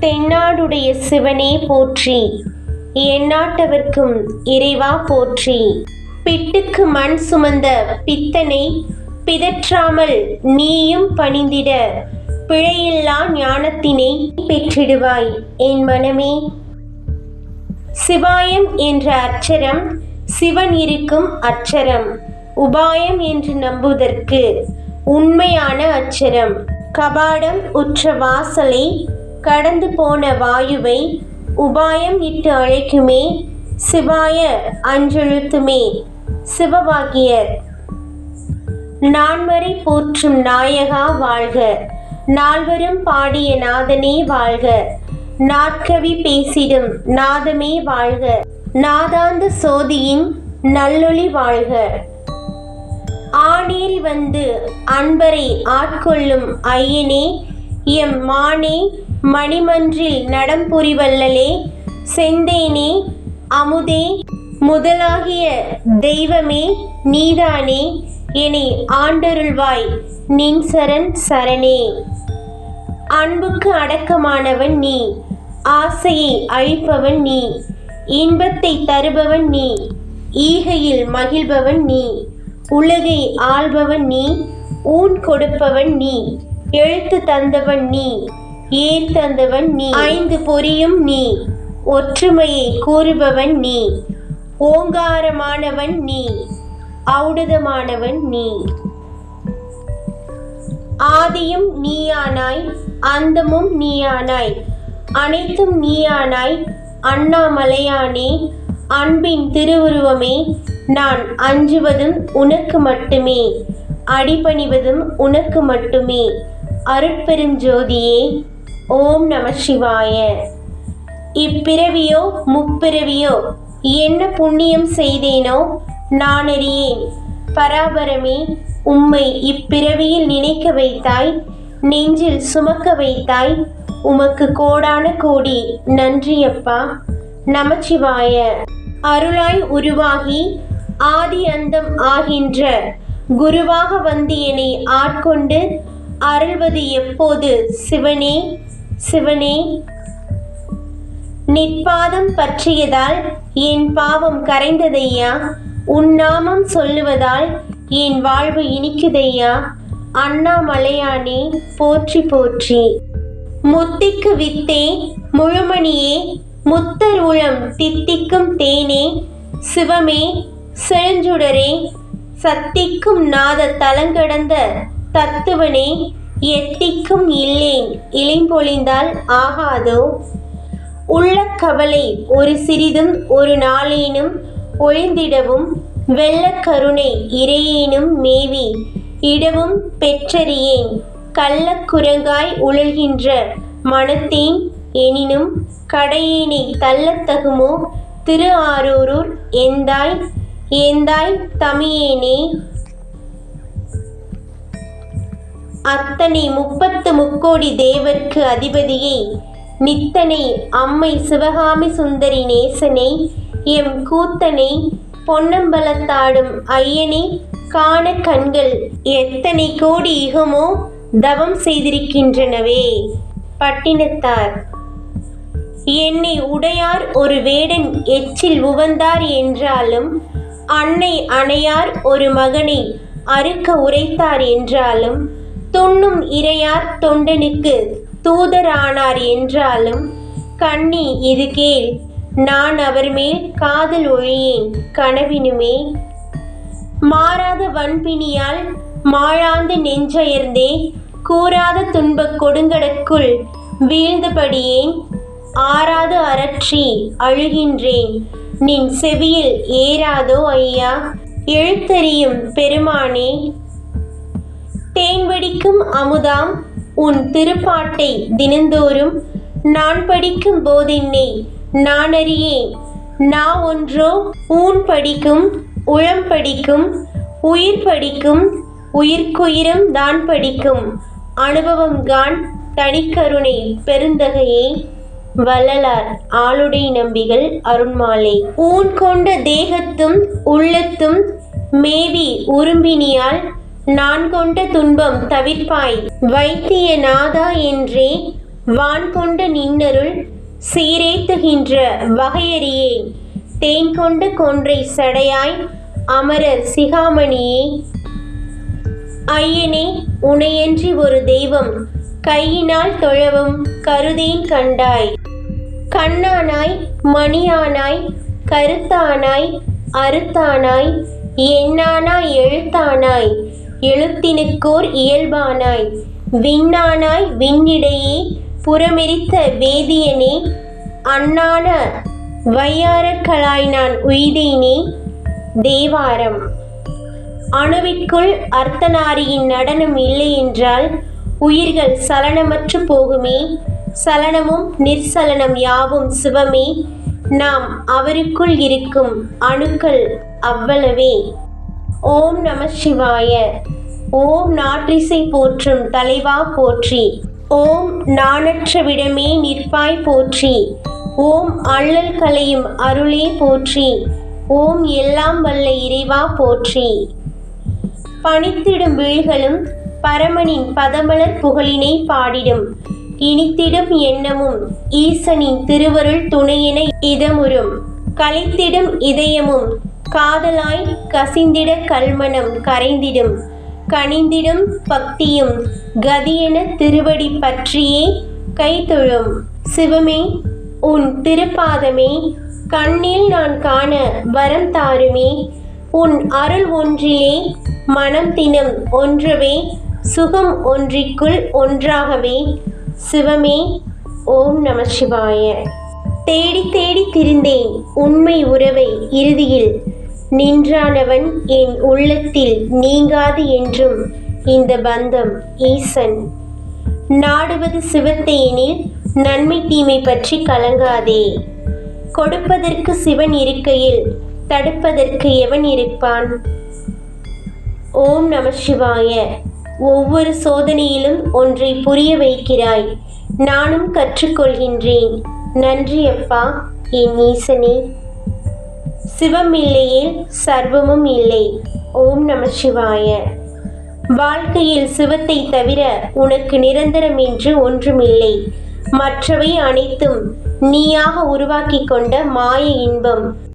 தென்னாடுடைய சிவனே போற்றி, எந்நாட்டவர்க்கும் இறைவா போற்றி. பிட்டுக்கு மண் சுமந்த பித்தனை பிதற்றாமல் நீயும் பணிந்திட பிழையில்லா ஞானத்தினை பெற்றிடுவாய் என் மனமே. சிவாயம் என்ற அட்சரம் சிவன் இருக்கும் அட்சரம். உபாயம் என்று நம்புவதற்கு உண்மையான அட்சரம். கபாடம் உற்ற வாசலை கடந்து போன வாயுவை உபாயம் இட்டு அழைக்குமே சிவாய அஞ்செழுத்துமே சிவவாகியர். நான்மறை போற்றும் நாயகா வாழ்க, நால்வரும் பாடிய நாதனே வாழ்க, நாற்கவி பேசிடும் நாதமே வாழ்க, நாதாந்த சோதியின் நல்லொளி வாழ்க. ஆனேல் வந்து அன்பரை ஆட்கொள்ளும் ஐயனே எம் மானே, மணிமன்றில் நடம்புரிவல்லலே, செந்தேனே அமுதே முதலாகிய தெய்வமே நீதானே, என்னை ஆண்டருள்வாய் நின் சரண் சரணே. அன்புக்கு அடக்கமானவன் நீ, ஆசையை அழிப்பவன் நீ, இன்பத்தை தருபவன் நீ, ஈகையில் மகிழ்பவன் நீ, உலகை ஆள்பவன் நீ, ஊன் கொடுப்பவன் நீ, எழுத்து தந்தவன் நீ, ஏர் தந்தவன் நீ, ஐந்து பொறியும் நீ, ஒற்றுமையை கூறுபவன் நீ, ஓங்காரமானவன் நீ, ஔடதமானவன் நீ. ஆதியும் நீயானாய், அந்தமும் நீயானாய், அனைத்தும் நீயானாய் அண்ணாமலையானே, அன்பின் திருவுருவமே. நான் அஞ்சுவதும் உனக்கு மட்டுமே, அடிபணிவதும் உனக்கு மட்டுமே. அருட்பெருஞ்சோதியே, ஓம் நம சிவாய. இப்பிறவியோ முப்பிறவியோ என்ன புண்ணியம் செய்தேனோ நான் அறியேன். பராபரமே, உம்மை இப்பிறவியில் நினைக்க வைத்தாய், நெஞ்சில் சுமக்க வைத்தாய். உமக்கு கோடான கோடி நன்றியப்பா. நமச்சிவாய. அருளாய் உருவாகி ஆதி அந்தம் ஆகின்ற குருவாக வந்து என்னை ஆட்கொண்டு அருள்வது எப்போது சிவனே சிவனே. நிற்பாதம் பற்றியதால் என் பாவம் கரைந்ததையா, உன் நாமம் சொல்லுவதால் என் வாழ்வு இனிக்குதையா. அண்ணாமலையானே போற்றி போற்றி. முத்திக்கு வித்தே முழுமணியே, முத்தர் உளம் தித்திக்கும் தேனே, சிவமே செழுஞ்சுடரே, சத்திக்கும் நாத தலங்கடந்த தத்துவனே, எத்திக்கும் இல்லேன் இளைம்பொழிந்தால் ஆகாதோ. உள்ள கவலை ஒரு சிறிதும் ஒரு நாளேனும் ஒழிந்திடவும், வெள்ளக் கருணை இறையேனும் மேவி இடவும் பெற்றறியேன். கள்ளக்குரங்காய் உழல்கின்ற மனத்தேன் எனினும் கடையேனை தள்ளத்தகுமோ. திரு ஆரூரூர் எந்தாய் எந்தாய் தமியேனே. அத்தனை 30 தேவர்க்கு அதிபதியை, நித்தனை அம்மை சிவகாமி சுந்தரி நேசனை, எம் கூத்தனை பொன்னம்பலத்தாடும் ஐயனை காண கண்கள் எத்தனை கோடி யுகமோ தவம் செய்திருக்கின்றனவே. பட்டினத்தார். என்னை உடையார் ஒரு வேடன் எச்சில் உவந்தார் என்றாலும், அன்னை அணையார் ஒரு மகனை அறுக்க உரைத்தார் என்றாலும், துண்ணும் இறையார் தொண்டனுக்கு தூதரானார் என்றாலும், கண்ணி இது கேள், நான் அவர் மேல் காதல் ஒழியேன் கனவினுமே. மாறாத வன்பிணியால் மாழாந்து நெஞ்சயர்ந்தே, கூறாத துன்பக் கொடுங்கடற்குள் வீழ்ந்தபடியேன், ஆறாது அரற்றி அழுகின்றேன். நின் செவியில் ஏறாதோ ஐயா எழுத்தறியும் பெருமானே. தேன்படிக்கும் அமுதாம் உன் திருப்பாட்டை தினந்தோறும் நான் படிக்கும் போதென்னை நான் அறியேன். நான் ஒன்றோ ஊன் படிக்கும், உளம் படிக்கும், உயிர் படிக்கும், உயிர்க்குயிரும் தான் படிக்கும். அனுபவம்கான் தனிக்கருணை பெருந்தகையே. வள்ளலார் ஆளுடை நம்பிகள் அருண்மாலை. ஊன் கொண்ட தேகத்தும் உள்ளத்தும் மேவி உரும்பினியால் நான் கொண்ட துன்பம் தவிர்ப்பாய். வைத்திய நாதா என்றே வான் கொண்டு நின்னருள் சீரேத்துகின்ற வகையறியே, தேன் கொண்டு கொன்றை சடையாய் அமரர் சிகாமணியே, ஐயனே உனையன்றி ஒரு தெய்வம் கையினால் தொழவும் கருதேன் கண்டாய். கண்ணானாய் மணியானாய் கருத்தானாய் அறுத்தானாய், எண்ணானாய் எழுத்தானாய் எழுத்தினுக்கோர் இயல்பானாய், விண்ணானாய் விண்ணிடையே புறமெரித்த வேதியனே, அண்ணான வையாரக்களாய் நான் உய்தேனே. தேவாரம். அணுவிற்குள் அர்த்தநாரியின் நடனம் இல்லை என்றால் உயிர்கள் சலனமற்று போகுமே. சலனமும் நிர்சலனம் யாவும் சிவமே. நாம் அவருக்குள் இருக்கும் அணுக்கள் அவ்வளவே. ஓம் நம சிவாய. ஓம் நாற்றிசை போற்றும் தலைவா போற்றி. ஓம் நாணற்ற விடமே நிற்பாய் போற்றி. ஓம் அள்ளல் கலையும் அருளே போற்றி. ஓம் எல்லாம் வல்ல இறைவா போற்றி. பணித்திடும் வீழ்களும் பரமனின் பதமலர் புகழினை பாடிடும், இனித்திடும் எண்ணமும் ஈசனின் திருவருள் துணையென இதமுறும், கலைத்திடும் இதயமும் காதலாய் கசிந்திட கல்மனம் கரைந்திடும், கனிந்திடும் பக்தியும் கதியென திருவடி பற்றியே கைதொழும். சிவமே உன் திருப்பாதமே கண்ணில் நான் காண வரம் தாருமே. உன் அருள் ஒன்றிலே மனம் தினம் ஒன்றவே, சுகம் ஒன்றிற்குள் ஒன்றாகவே. சிவமே. ஓம் நம சிவாய. தேடி தேடி திரிந்தேன் உண்மை உறவை, இறுதியில் நின்றானவன் என் உள்ளத்தில் நீங்காது என்றும் இந்த பந்தம் ஈசன். நாடுவது சிவத்தை எனில் நன்மை தீமை பற்றி கலங்காதே. கொடுப்பதற்கு சிவன் இருக்கையில் தடுப்பதற்கு எவன் இருப்பான்? ஓம் நம சிவாய. ஒவ்வொரு சோதனையிலும் ஒன்றை புரிய வைக்கிறாய், நானும் கற்றுக்கொள்கின்றேன். நன்றி அப்பா என் ஈசனே. சிவம் இல்லையேல் சர்வமும் இல்லை. ஓம் நம சிவாய. வாழ்க்கையில் சிவத்தை தவிர உனக்கு நிரந்தரம் என்று ஒன்றுமில்லை. மற்றவை அனைத்தும் நீயாக உருவாக்கி கொண்ட மாய இன்பம்.